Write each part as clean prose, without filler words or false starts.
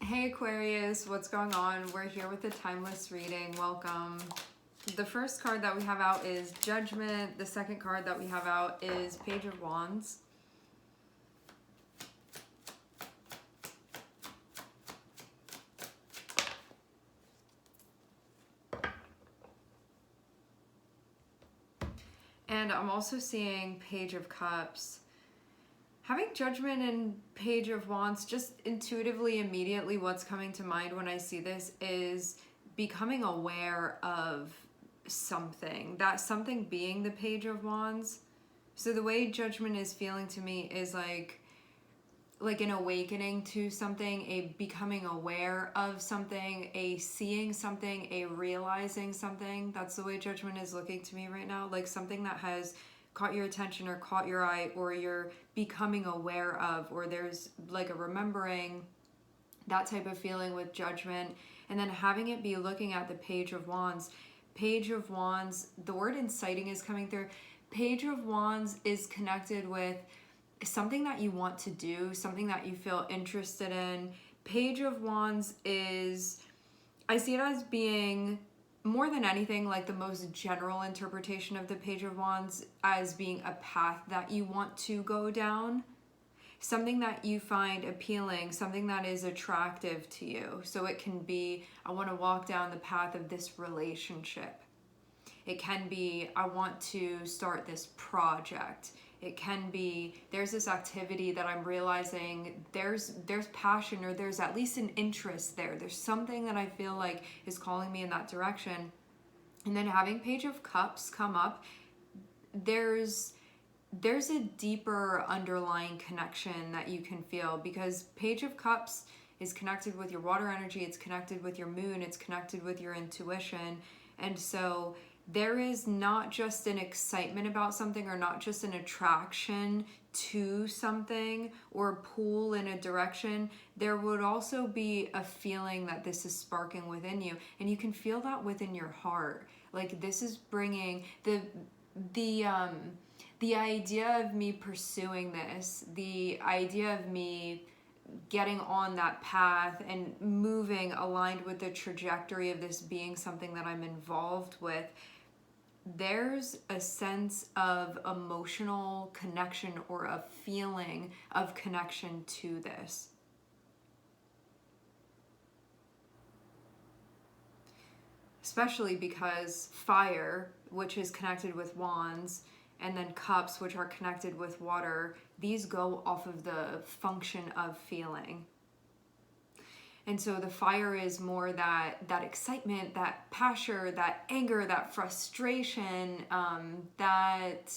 Hey Aquarius, what's going on? We're here with a timeless reading. Welcome. The first card that we have out is Judgment. The second card that we have out is Page of Wands. And I'm also seeing Page of Cups. Having Judgment and Page of Wands, just intuitively, immediately, what's coming to mind when I see this is becoming aware of something. That something being the Page of Wands. So the way Judgment is feeling to me is like an awakening to something, a becoming aware of something, a seeing something, a realizing something. That's the way Judgment is looking to me right now. Like something that has caught your attention or caught your eye, or you're becoming aware of, or there's like a remembering, that type of feeling with Judgment. And then having it be looking at the Page of Wands. Page of Wands, the word inciting is coming through. Page of Wands is connected with something that you want to do, something that you feel interested in. Page of Wands is, I see it as being, more than anything, like the most general interpretation of the Page of Wands as being a path that you want to go down, something that you find appealing, something that is attractive to you. So it can be, I want to walk down the path of this relationship. It can be, I want to start this project. It can be, there's this activity that I'm realizing there's passion, or there's at least an interest there. There's something that I feel like is calling me in that direction. And then having Page of Cups come up, there's a deeper underlying connection that you can feel, because Page of Cups is connected with your water energy, it's connected with your moon, it's connected with your intuition. And so there is not just an excitement about something, or not just an attraction to something or pull in a direction. There would also be a feeling that this is sparking within you, and you can feel that within your heart. Like this is bringing the idea of me pursuing this, the idea of me getting on that path and moving aligned with the trajectory of this being something that I'm involved with. There's a sense of emotional connection, or a feeling of connection to this. Especially because fire, which is connected with wands, and then cups, which are connected with water, these go off of the function of feeling. And so the fire is more that excitement, that passion, that anger, that frustration, that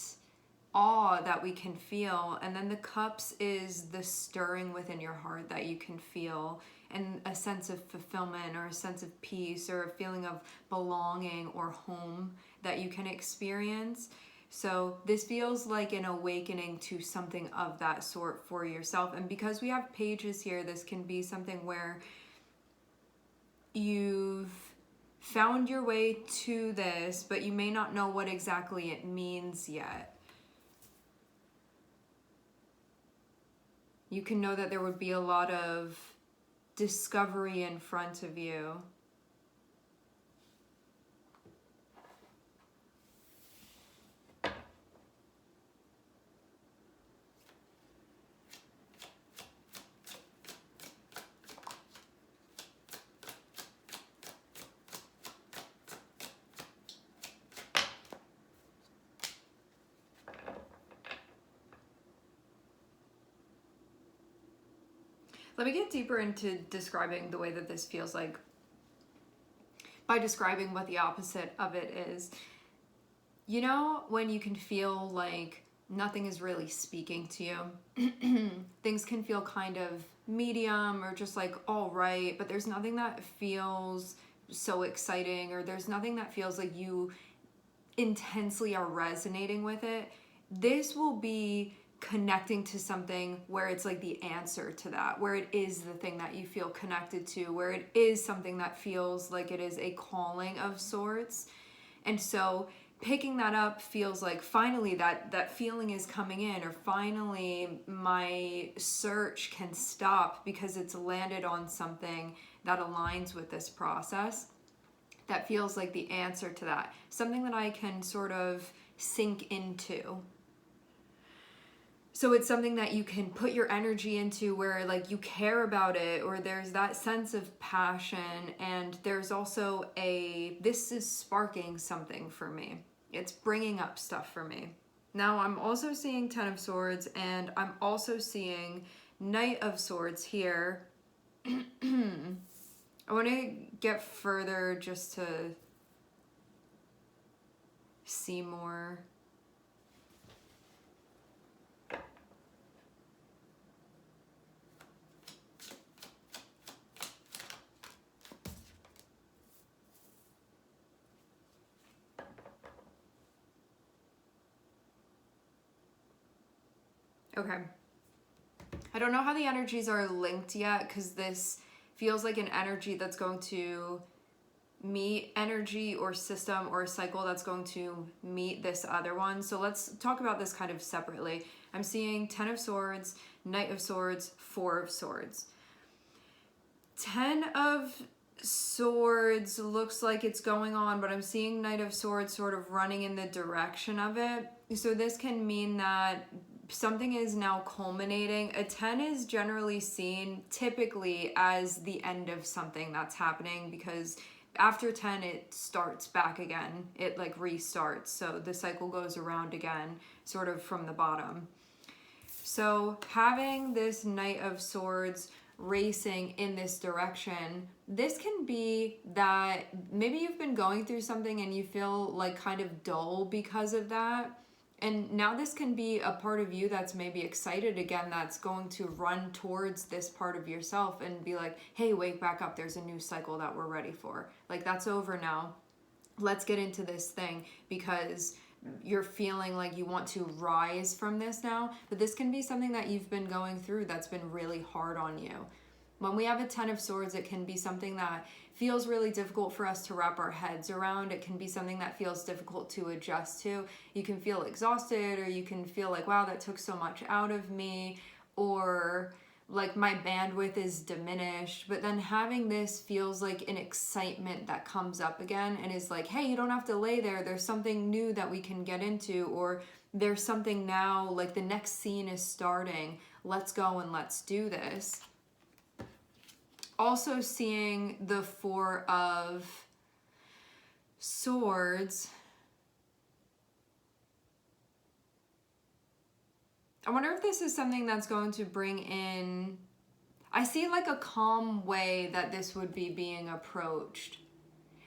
awe that we can feel. And then the cups is the stirring within your heart that you can feel, and a sense of fulfillment, or a sense of peace, or a feeling of belonging or home that you can experience. So this feels like an awakening to something of that sort for yourself. And because we have pages here, this can be something where you've found your way to this, but you may not know what exactly it means yet. You can know that there would be a lot of discovery in front of you. Let me get deeper into describing the way that this feels like, by describing what the opposite of it is. You know, when you can feel like nothing is really speaking to you, things can feel kind of medium, or just like all right, but there's nothing that feels so exciting, or there's nothing that feels like you intensely are resonating with it. This will be connecting to something where it's like the answer to that, where it is the thing that you feel connected to, where it is something that feels like it is a calling of sorts. And so picking that up feels like finally that feeling is coming in, or finally my search can stop because it's landed on something that aligns with this process. That feels like the answer to that. Something that I can sort of sink into. So it's something that you can put your energy into, where like you care about it, or there's that sense of passion, and there's also this is sparking something for me. It's bringing up stuff for me. Now I'm also seeing Ten of Swords, and I'm also seeing Knight of Swords here. I want to get further just to see more. Okay. I don't know how the energies are linked yet, because this feels like an energy that's going to meet energy or system or a cycle that's going to meet this other one. So let's talk about this kind of separately. I'm seeing Ten of Swords, Knight of Swords, Four of Swords. Ten of Swords looks like it's going on, but I'm seeing Knight of Swords sort of running in the direction of it. So this can mean that something is now culminating. A 10 is generally seen typically as the end of something that's happening, because after 10 it starts back again. It like restarts. So the cycle goes around again, sort of from the bottom. So having this Knight of Swords racing in this direction, this can be that maybe you've been going through something and you feel like kind of dull because of that. And now this can be a part of you that's maybe excited again, that's going to run towards this part of yourself and be like, hey, wake back up. There's a new cycle that we're ready for. Like, that's over now. Let's get into this thing, because you're feeling like you want to rise from this now. But this can be something that you've been going through that's been really hard on you. When we have a Ten of Swords, it can be something that feels really difficult for us to wrap our heads around. It can be something that feels difficult to adjust to. You can feel exhausted, or you can feel like, wow, that took so much out of me, or like my bandwidth is diminished. But then having this feels like an excitement that comes up again and is like, hey, you don't have to lay there. There's something new that we can get into, or there's something now, like the next scene is starting. Let's go and let's do this. Also seeing the Four of Swords. I wonder if this is something that's going to bring in, I see like a calm way that this would be being approached.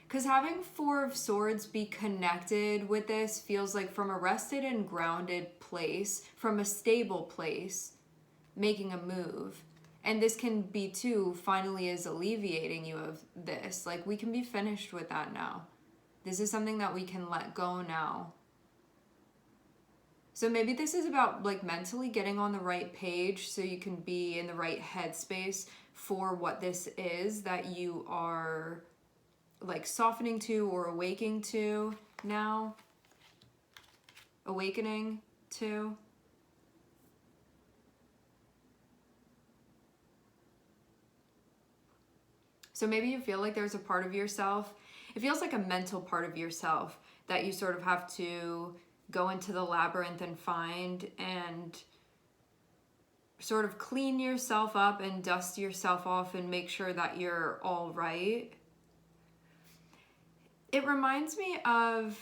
Because having Four of Swords be connected with this feels like from a rested and grounded place, from a stable place, making a move. And this can be too, finally is alleviating you of this. Like, we can be finished with that now. This is something that we can let go now. So maybe this is about like mentally getting on the right page so you can be in the right headspace for what this is that you are like softening to or awaking to now. Awakening to. So maybe you feel like there's a part of yourself, it feels like a mental part of yourself that you sort of have to go into the labyrinth and find, and sort of clean yourself up and dust yourself off and make sure that you're all right. It reminds me of,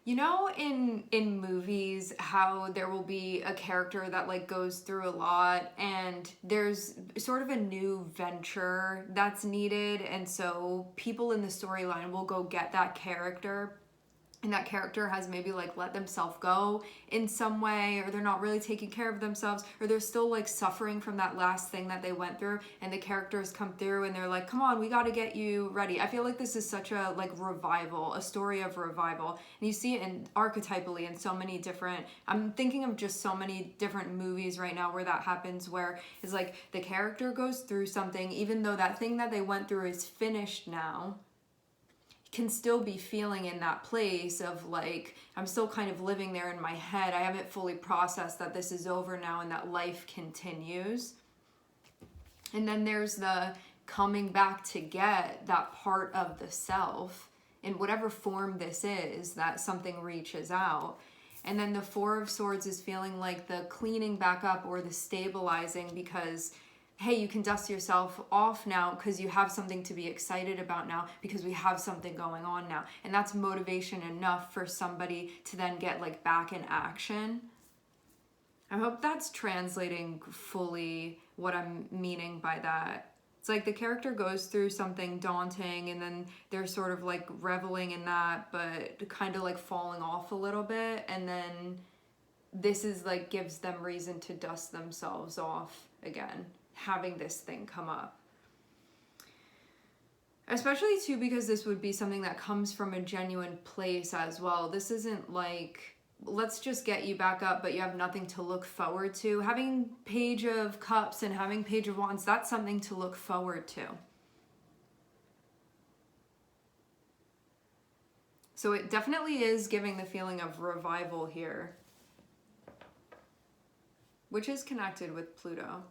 you know, in movies, how there will be a character that like goes through a lot, and there's sort of a new venture that's needed, and so people in the storyline will go get that character, and that character has maybe like let themselves go in some way, or they're not really taking care of themselves, or they're still like suffering from that last thing that they went through, and the characters come through and they're like, come on, we got to get you ready. I feel like this is such a like revival, a story of revival, and you see it in archetypally in so many different, I'm thinking of just so many different movies right now where that happens, where it's like the character goes through something, even though that thing that they went through is finished now, can still be feeling in that place of like, I'm still kind of living there in my head. I haven't fully processed that this is over now and that life continues. And then there's the coming back to get that part of the self in whatever form this is, that something reaches out. And then the Four of Swords is feeling like the cleaning back up or the stabilizing, because hey, you can dust yourself off now because you have something to be excited about now, because we have something going on now. And that's motivation enough for somebody to then get like back in action. I hope that's translating fully what I'm meaning by that. It's like the character goes through something daunting and then they're sort of like reveling in that, but kind of like falling off a little bit. And then this is like gives them reason to dust themselves off again, having this thing come up. Especially too, because this would be something that comes from a genuine place as well. This isn't like, let's just get you back up, but you have nothing to look forward to. Having Page of Cups and having Page of Wands, that's something to look forward to. So it definitely is giving the feeling of revival here, which is connected with Pluto.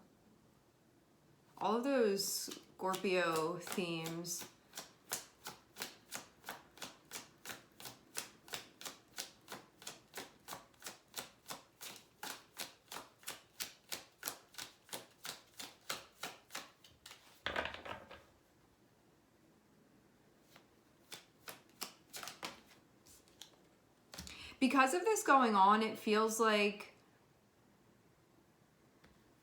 All of those Scorpio themes. Because of this going on, it feels like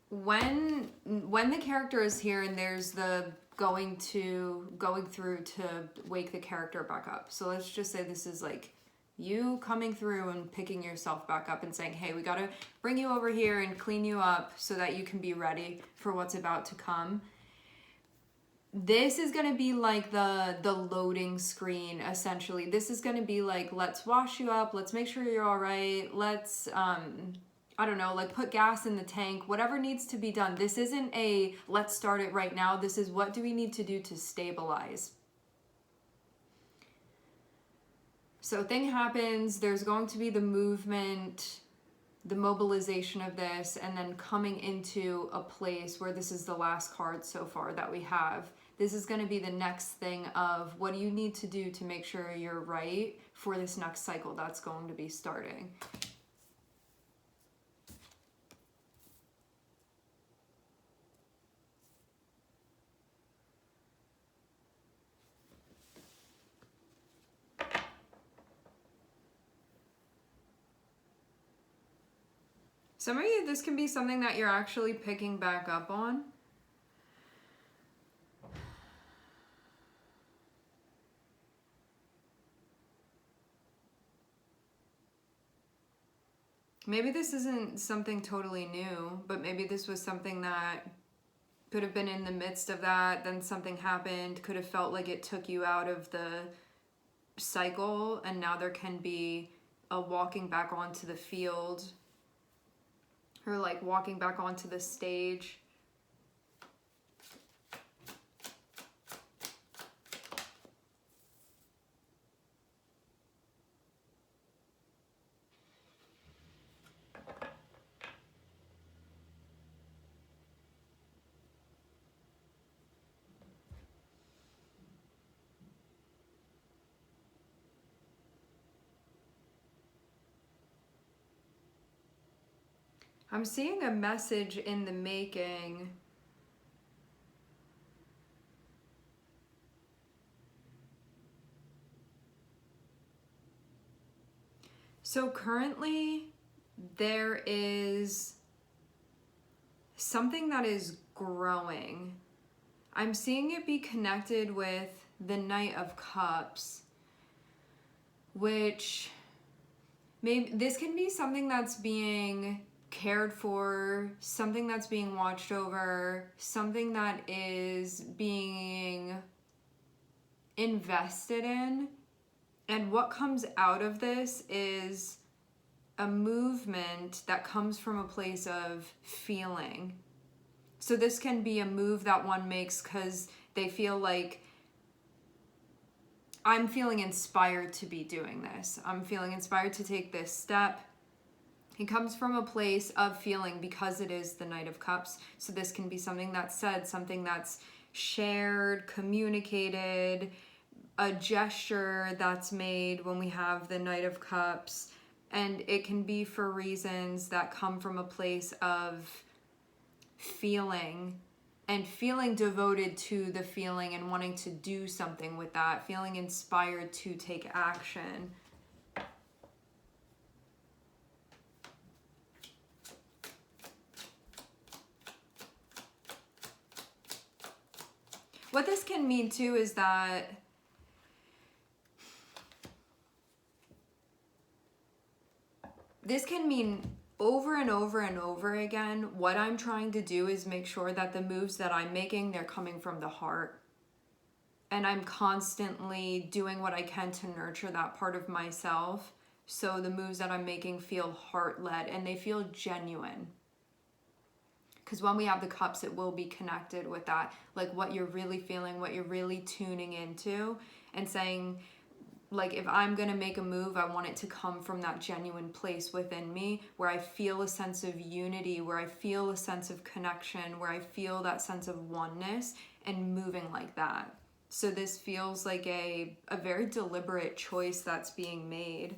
when the character is here and there's the going through to wake the character back up. So let's just say this is like you coming through and picking yourself back up and saying, hey, we got to bring you over here and clean you up so that you can be ready for what's about to come. This is going to be like the loading screen, essentially. This is going to be like, let's wash you up. Let's make sure you're all right. Let's, I don't know, like put gas in the tank, whatever needs to be done. This isn't a, let's start it right now. This is, what do we need to do to stabilize? So thing happens, there's going to be the movement, the mobilization of this, and then coming into a place where this is the last card so far that we have. This is going to be the next thing of what do you need to do to make sure you're right for this next cycle that's going to be starting. Some of you, this can be something that you're actually picking back up on. Maybe this isn't something totally new, but maybe this was something that could have been in the midst of that, then something happened, could have felt like it took you out of the cycle, and now there can be a walking back onto the field, or like walking back onto the stage. I'm seeing a message in the making. So currently there is something that is growing. I'm seeing it be connected with the Knight of Cups, which maybe this can be something that's being cared for, something that's being watched over, something that is being invested in. And what comes out of this is a movement that comes from a place of feeling. So this can be a move that one makes because they feel like, I'm feeling inspired to be doing this. I'm feeling inspired to take this step. It comes from a place of feeling, because it is the Knight of Cups. So this can be something that's said, something that's shared, communicated, a gesture that's made when we have the Knight of Cups. And it can be for reasons that come from a place of feeling, and feeling devoted to the feeling and wanting to do something with that, feeling inspired to take action. What this can mean too is that this can mean over and over and over again, what I'm trying to do is make sure that the moves that I'm making, they're coming from the heart. And I'm constantly doing what I can to nurture that part of myself. So the moves that I'm making feel heart-led and they feel genuine. Because when we have the cups, it will be connected with that. Like what you're really feeling, what you're really tuning into, and saying, like, if I'm going to make a move, I want it to come from that genuine place within me where I feel a sense of unity, where I feel a sense of connection, where I feel that sense of oneness, and moving like that. So this feels like a very deliberate choice that's being made.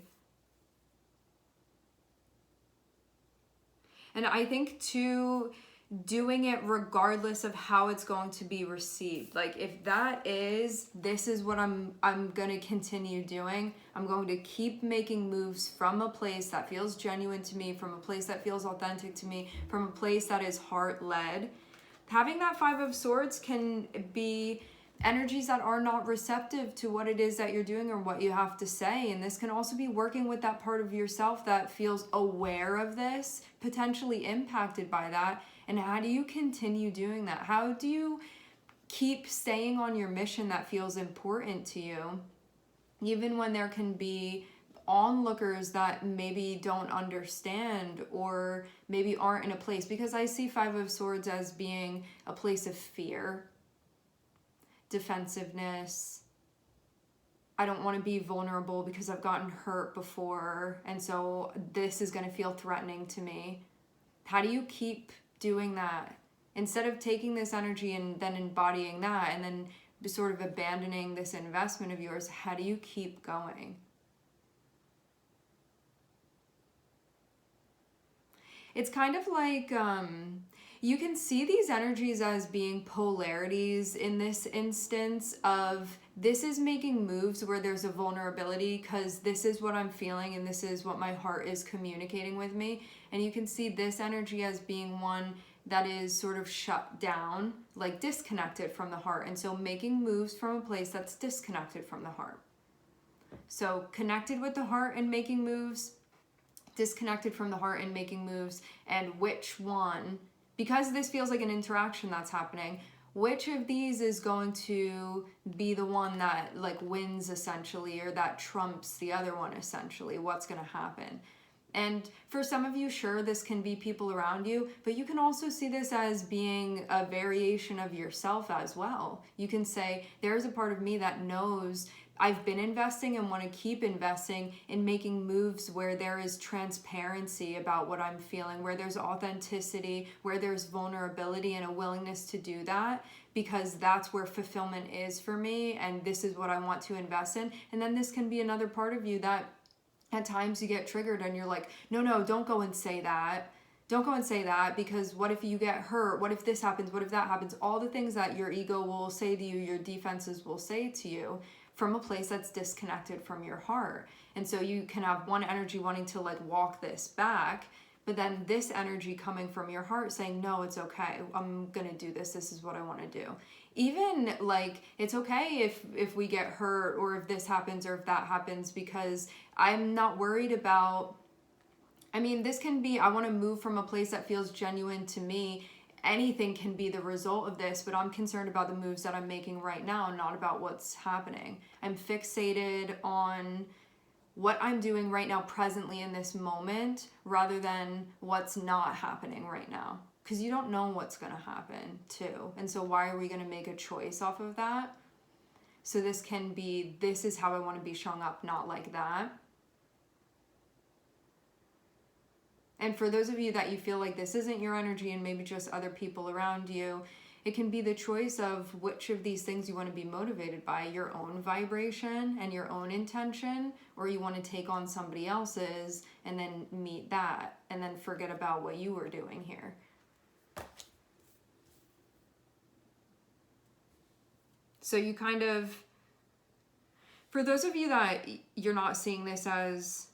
And I think too, doing it regardless of how it's going to be received. Like if that is, this is what I'm going to continue doing. I'm going to keep making moves from a place that feels genuine to me, from a place that feels authentic to me, from a place that is heart-led. Having that Five of Swords can be energies that are not receptive to what it is that you're doing or what you have to say. And this can also be working with that part of yourself that feels aware of this, potentially impacted by that. And how do you continue doing that? How do you keep staying on your mission that feels important to you, even when there can be onlookers that maybe don't understand or maybe aren't in a place? Because I see Five of Swords as being a place of fear, defensiveness. I don't want to be vulnerable because I've gotten hurt before, and so this is going to feel threatening to me. How do you keep doing that instead of taking this energy and then embodying that and then sort of abandoning this investment of yours? How do you keep going? It's kind of like you can see these energies as being polarities in this instance of this is making moves where there's a vulnerability because this is what I'm feeling and this is what my heart is communicating with me. And you can see this energy as being one that is sort of shut down, like disconnected from the heart. And so making moves from a place that's disconnected from the heart. So connected with the heart and making moves, disconnected from the heart and making moves, and which one, because this feels like an interaction that's happening, which of these is going to be the one that like wins essentially, or that trumps the other one essentially? What's going to happen? And for some of you, sure, this can be people around you, but you can also see this as being a variation of yourself as well. You can say, there's a part of me that knows I've been investing and want to keep investing in making moves where there is transparency about what I'm feeling, where there's authenticity, where there's vulnerability and a willingness to do that, because that's where fulfillment is for me, and this is what I want to invest in. And then this can be another part of you that at times you get triggered and you're like, no, don't go and say that. Don't go and say that, because what if you get hurt? What if this happens? What if that happens? All the things that your ego will say to you, your defenses will say to you, from a place that's disconnected from your heart. And so you can have one energy wanting to like walk this back, but then this energy coming from your heart saying, no, it's okay. I'm going to do this. This is what I want to do. Even like, it's okay if we get hurt, or if this happens, or if that happens, because I'm not worried about, I mean, this can be, I want to move from a place that feels genuine to me. Anything can be the result of this, but I'm concerned about the moves that I'm making right now, not about what's happening. I'm fixated on what I'm doing right now, presently in this moment, rather than what's not happening right now. Because you don't know what's going to happen too. And so why are we going to make a choice off of that? So this can be, this is how I want to be showing up, not like that. And for those of you that you feel like this isn't your energy and maybe just other people around you, it can be the choice of which of these things you want to be motivated by, your own vibration and your own intention, or you want to take on somebody else's and then meet that and then forget about what you were doing here. So you kind of, for those of you that you're not seeing this as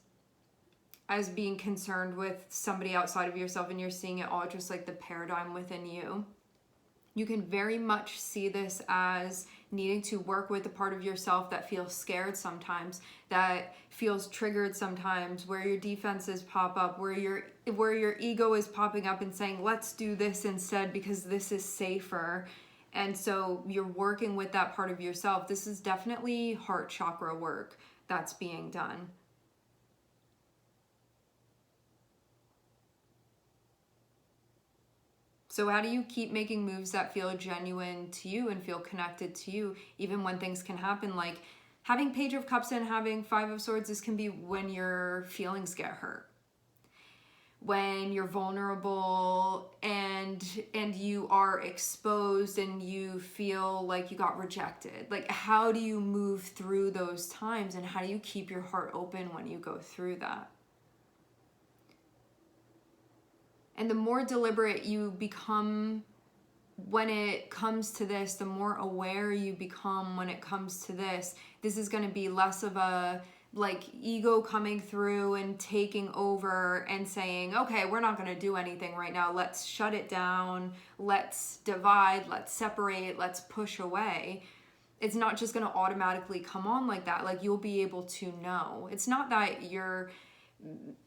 being concerned with somebody outside of yourself and you're seeing it all just like the paradigm within you, you can very much see this as needing to work with the part of yourself that feels scared sometimes, that feels triggered sometimes, where your defenses pop up, where your ego is popping up and saying, let's do this instead because this is safer. And so you're working with that part of yourself. This is definitely heart chakra work that's being done. So how do you keep making moves that feel genuine to you and feel connected to you, even when things can happen? Like having Page of Cups and having Five of Swords, this can be when your feelings get hurt, when you're vulnerable and you are exposed and you feel like you got rejected. Like, how do you move through those times, and how do you keep your heart open when you go through that? And the more deliberate you become when it comes to this, the more aware you become when it comes to this, this is going to be less of a like ego coming through and taking over and saying, okay, we're not going to do anything right now. Let's shut it down. Let's divide. Let's separate. Let's push away. It's not just going to automatically come on like that. Like, you'll be able to know. It's not that you're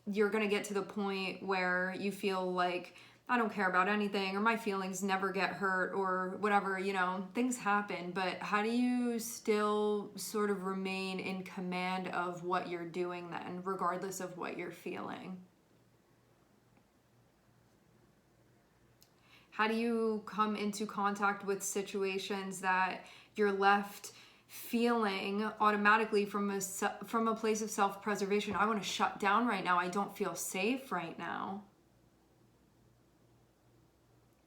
going to get to the point where you feel like, I don't care about anything, or my feelings never get hurt, or whatever, you know, things happen. But how do you still sort of remain in command of what you're doing then, regardless of what you're feeling? How do you come into contact with situations that you're left feeling automatically from a place of self-preservation? I want to shut down right now. I don't feel safe right now.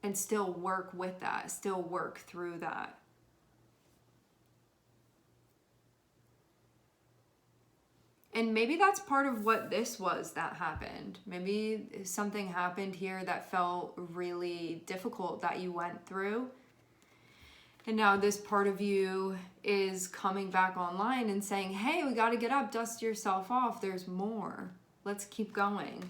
And still work with that, still work through that. And maybe that's part of what this was that happened. Maybe something happened here that felt really difficult that you went through. And now this part of you is coming back online and saying, hey, we got to get up, dust yourself off. There's more. Let's keep going.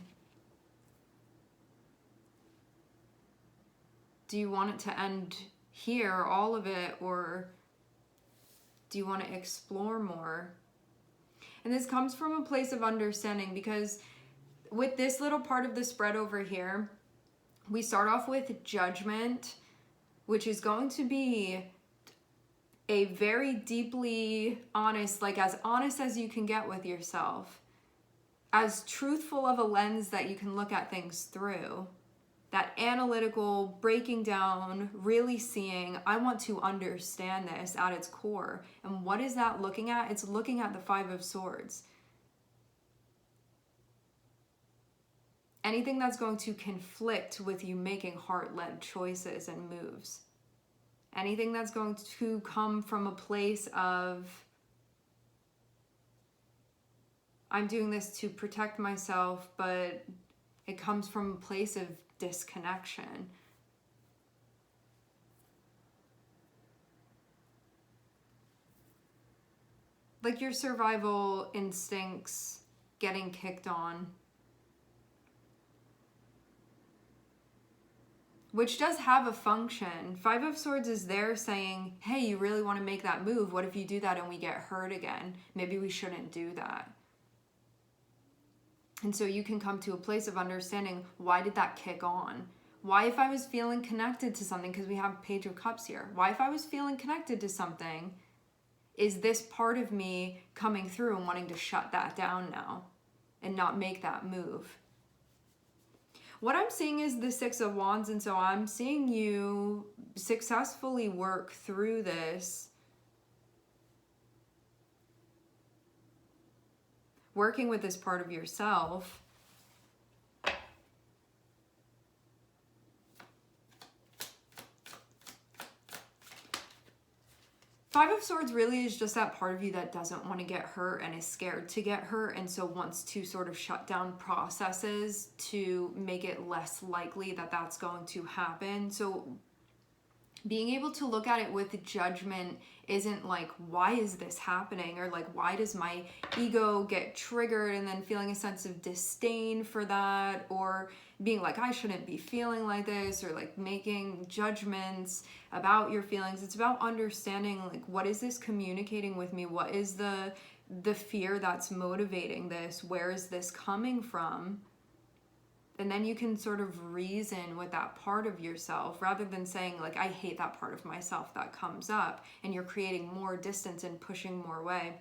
Do you want it to end here, all of it, or do you want to explore more? And this comes from a place of understanding, because with this little part of the spread over here, we start off with Judgment, which is going to be a very deeply honest, like as honest as you can get with yourself, as truthful of a lens that you can look at things through. That analytical breaking down, really seeing, I want to understand this at its core. And what is that looking at? It's looking at the Five of Swords. Anything that's going to conflict with you making heart-led choices and moves. Anything that's going to come from a place of, I'm doing this to protect myself, but it comes from a place of disconnection. Like your survival instincts getting kicked on. Which does have a function. Five of Swords is there saying, hey, you really want to make that move. What if you do that and we get hurt again? Maybe we shouldn't do that. And so you can come to a place of understanding, why did that kick on? Why, if I was feeling connected to something, because we have Page of Cups here, why, if I was feeling connected to something, is this part of me coming through and wanting to shut that down now and not make that move? What I'm seeing is the Six of Wands, and so I'm seeing you successfully work through this working with this part of yourself. Five of Swords really is just that part of you that doesn't want to get hurt and is scared to get hurt, and so wants to sort of shut down processes to make it less likely that that's going to happen. So being able to look at it with judgment isn't like, why is this happening? Or like, why does my ego get triggered? And then feeling a sense of disdain for that, or being like, I shouldn't be feeling like this, or like making judgments about your feelings. It's about understanding, like, what is this communicating with me? What is the fear that's motivating this? Where is this coming from? And then you can sort of reason with that part of yourself, rather than saying like, I hate that part of myself that comes up, and you're creating more distance and pushing more away.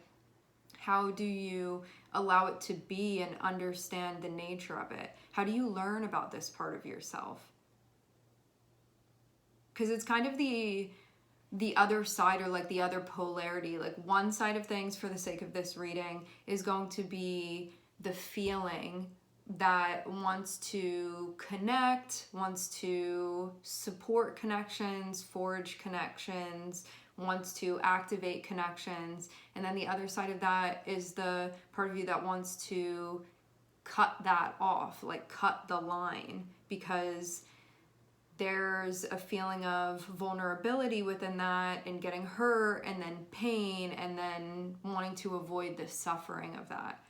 How do you allow it to be and understand the nature of it? How do you learn about this part of yourself? Because it's kind of the other side, or like the other polarity. Like, one side of things, for the sake of this reading, is going to be the feeling that wants to connect, wants to support connections, forge connections, wants to activate connections. And then the other side of that is the part of you that wants to cut that off, like cut the line, because there's a feeling of vulnerability within that, and getting hurt, and then pain, and then wanting to avoid the suffering of that.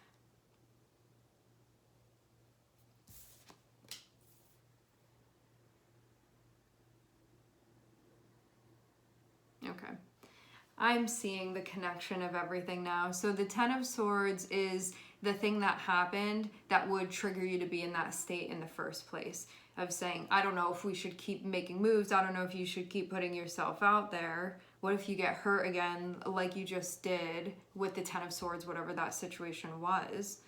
Okay. I'm seeing the connection of everything now. So the Ten of Swords is the thing that happened that would trigger you to be in that state in the first place, of saying, I don't know if we should keep making moves. I don't know if you should keep putting yourself out there. What if you get hurt again, like you just did with the Ten of Swords, whatever that situation was?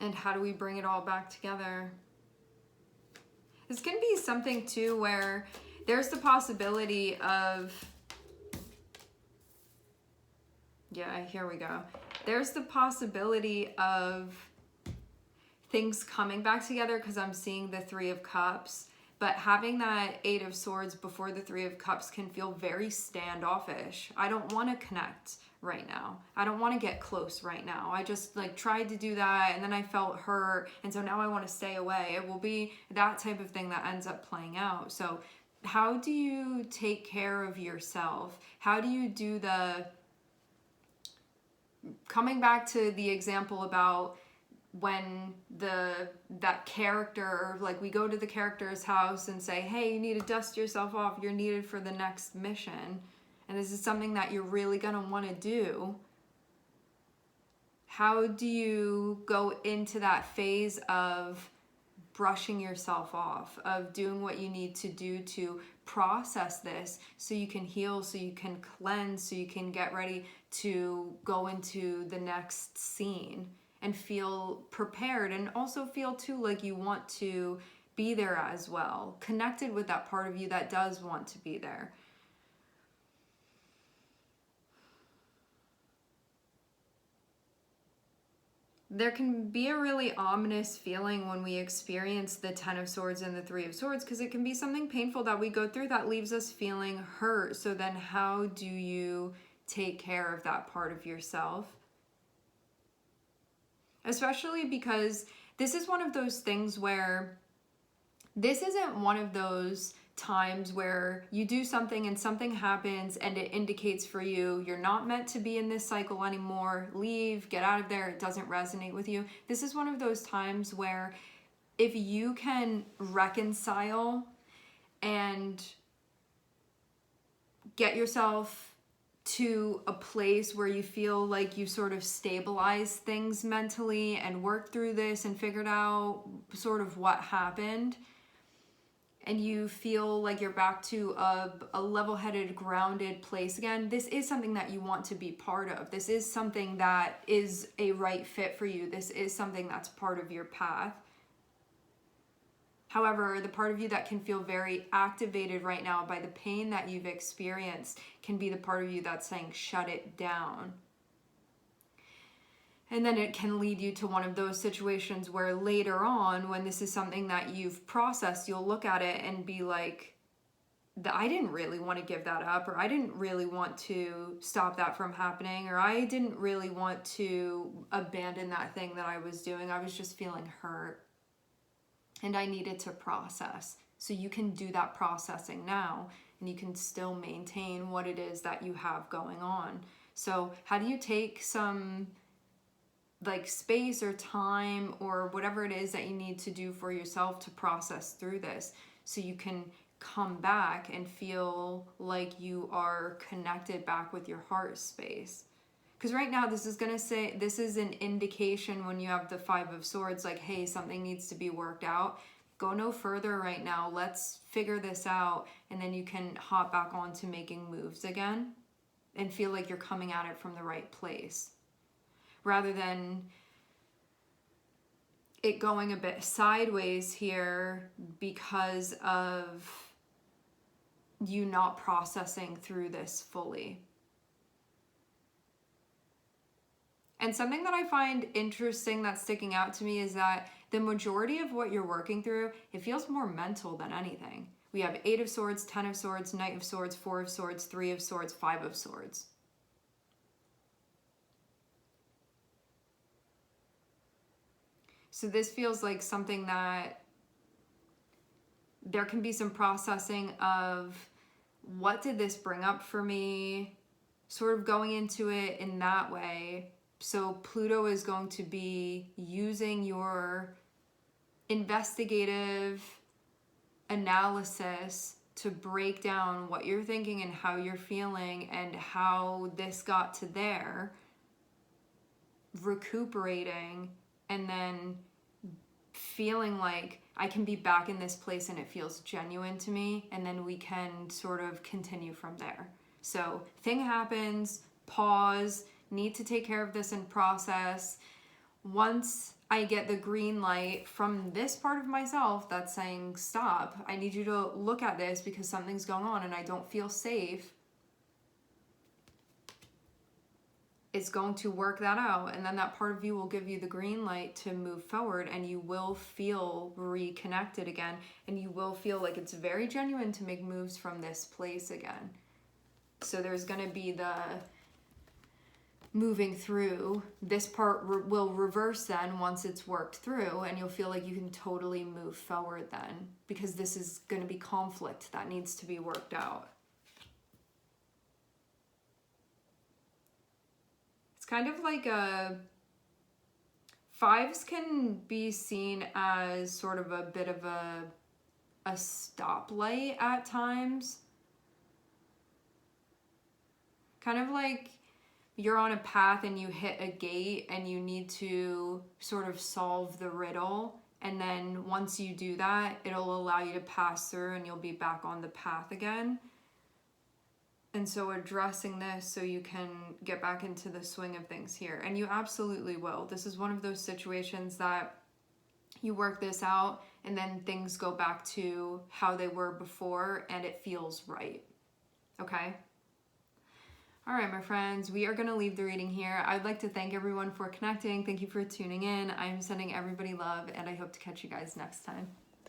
And how do we bring it all back together? This can be something too where there's the possibility of, yeah, here we go. There's the possibility of things coming back together, because I'm seeing the Three of Cups. But having that Eight of Swords before the Three of Cups can feel very standoffish. I don't want to connect right now. I don't want to get close right now. I just like tried to do that, and then I felt hurt, and so now I want to stay away. It will be that type of thing that ends up playing out. So how do you take care of yourself? How do you do the, coming back to the example about when that character, like we go to the character's house and say, hey, you need to dust yourself off, you're needed for the next mission, and this is something that you're really gonna want to do. How do you go into that phase of brushing yourself off, of doing what you need to do to process this, so you can heal, so you can cleanse, so you can get ready to go into the next scene and feel prepared, and also feel too like you want to be there as well, connected with that part of you that does want to be there. There can be a really ominous feeling when we experience the Ten of Swords and the Three of Swords, because it can be something painful that we go through that leaves us feeling hurt. So then how do you take care of that part of yourself? Especially because this is one of those things where this isn't one of those times where you do something and something happens and it indicates for you you're not meant to be in this cycle anymore, leave, get out of there, it doesn't resonate with you. This is one of those times where if you can reconcile and get yourself to a place where you feel like you sort of stabilize things mentally and work through this and figured out sort of what happened, and you feel like you're back to a level-headed, grounded place again, this is something that you want to be part of. This is something that is a right fit for you. This is something that's part of your path. However, the part of you that can feel very activated right now by the pain that you've experienced can be the part of you that's saying, shut it down. And then it can lead you to one of those situations where later on, when this is something that you've processed, you'll look at it and be like, I didn't really want to give that up, or I didn't really want to stop that from happening, or I didn't really want to abandon that thing that I was doing. I was just feeling hurt and I needed to process. So you can do that processing now, and you can still maintain what it is that you have going on. So how do you take some like space or time or whatever it is that you need to do for yourself to process through this, so you can come back and feel like you are connected back with your heart space? Because right now this is going to say, this is an indication when you have the Five of Swords, like, hey, something needs to be worked out. Go no further right now. Let's figure this out. And then you can hop back on to making moves again and feel like you're coming at it from the right place, rather than it going a bit sideways here because of you not processing through this fully. And something that I find interesting that's sticking out to me is that the majority of what you're working through, it feels more mental than anything. We have 8 of Swords, 10 of Swords, Knight of Swords, 4 of Swords, 3 of Swords, 5 of Swords. So this feels like something that there can be some processing of, what did this bring up for me? Sort of going into it in that way. So Pluto is going to be using your investigative analysis to break down what you're thinking and how you're feeling and how this got to there, recuperating, and then feeling like I can be back in this place and it feels genuine to me, and then we can sort of continue from there. So thing happens, pause, need to take care of this and process. Once I get the green light from this part of myself that's saying, stop, I need you to look at this because something's going on and I don't feel safe, it's going to work that out. And then that part of you will give you the green light to move forward, and you will feel reconnected again, and you will feel like it's very genuine to make moves from this place again. So there's going to be the moving through. This part will reverse then once it's worked through, and you'll feel like you can totally move forward then, because this is going to be conflict that needs to be worked out. It's kind of like fives can be seen as sort of a bit of a stoplight at times. Kind of like you're on a path and you hit a gate and you need to sort of solve the riddle. And then once you do that, it'll allow you to pass through and you'll be back on the path again. And so addressing this so you can get back into the swing of things here. And you absolutely will. This is one of those situations that you work this out and then things go back to how they were before and it feels right. Okay? All right, my friends, we are going to leave the reading here. I'd like to thank everyone for connecting. Thank you for tuning in. I'm sending everybody love, and I hope to catch you guys next time.